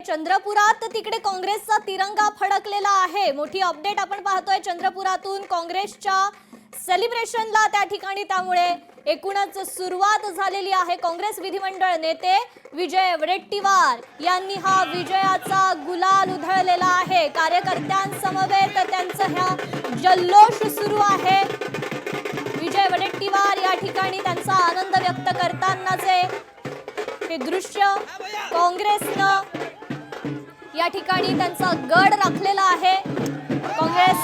चंद्रपुरात तिकडे काँग्रेसचा तिरंगा फडकलेला आहे। मोठी अपडेट आपण पाहतोय चंद्रपुरातून काँग्रेसच्या सेलिब्रेशनला त्या ठिकाणी, त्यामुळे एकूणच सुरुवात झालेली आहे। काँग्रेस विधिमंडळ नेते विजय वडेट्टीवार यांनी हा विजयाचा गुलाल उधळलेला आहे। कार्यकर्त्यांसमवेत त्यांचा हा जल्लोष सुरू आहे। विजय वडेट्टीवार या ठिकाणी त्यांचा आनंद व्यक्त करतानाचे हे दृश्य, काँग्रेसनं या ठिकाणी त्यांचा गड राखलेला आहे। काँग्रेस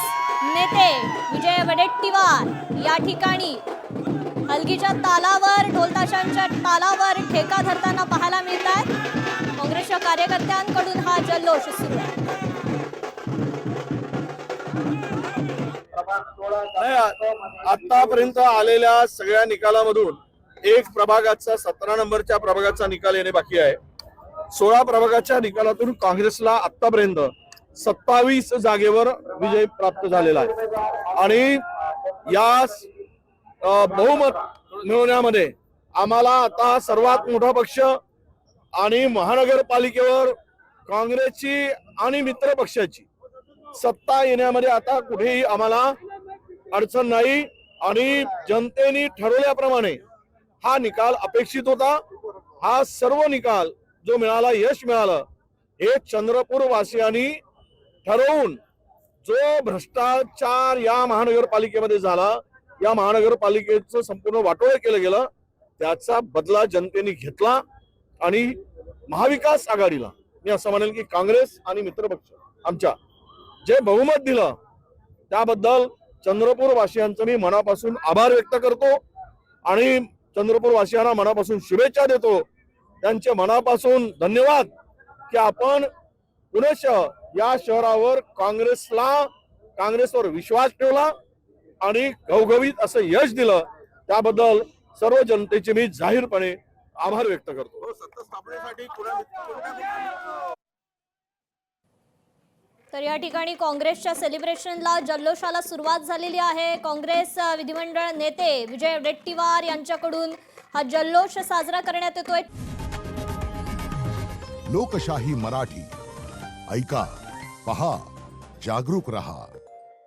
नेते विजय वडेट्टीवार या ठिकाणी हलगीच्या तालावर, ढोलताशांच्या तालावर ठेका धरताना पाहायला मिळतात। काँग्रेसच्या कार्यकर्त्यांकडून हा जल्लोष सुरू आहे। आतापर्यंत आलेल्या सगळ्या निकालामधून एक प्रभागाचा 17 नंबरच्या प्रभागाचा निकाल येणे बाकी आहे। 16 प्रभागाच्या निकालातून काँग्रेसला आतापर्यंत 27 जागेवर विजय प्राप्त झालेला आहे आणि या बहुमत मिळवण्यामध्ये आम्हाला आता सर्वात मोठा पक्ष आणि महानगरपालिकेवर काँग्रेसची आणि मित्र पक्षाची सत्ता येण्यामध्ये आता कुठेही आम्हाला अडचण नाही आणि जनतेने ठरवल्याप्रमाणे हा निकाल अपेक्षित होता। हा सर्व निकाल जो मिळाला, यश मिळालं, हे चंद्रपूर वासियांनी ठरवून जो भ्रष्टाचार या महानगरपालिकेमध्ये झाला, या महानगरपालिकेचं संपूर्ण वाटोळं केलं गेलं, त्याचा बदला जनतेने घेतला आणि महाविकास आघाडीला, मी असं म्हणेल की काँग्रेस आणि मित्रपक्ष आमच्या जे बहुमत दिलं त्याबद्दल चंद्रपूर वासियांचं मी मनापासून आभार व्यक्त करतो आणि चंद्रपूर वासियांना मनापासून शुभेच्छा देतो। त्यांचे मनापासून धन्यवाद की आपण पुनश्च या शहरावर काँग्रेसवर विश्वास ठेवला आणि घवघवीत असं यश दिलं, त्याबद्दल सर्व जनतेचे मी जाहीरपणे आभार व्यक्त करतो। सत्ता स्थापनेसाठी तर या ठिकाणी काँग्रेसच्या सेलिब्रेशनला, जल्लोषाला सुरुवात झालेली आहे। काँग्रेस विधिमंडळ नेते विजय वडेट्टीवार यांच्याकडून हा जल्लोष साजरा करण्यात येतोय। लोकशाही मराठी ऐका, पहा, जागरूक रहा।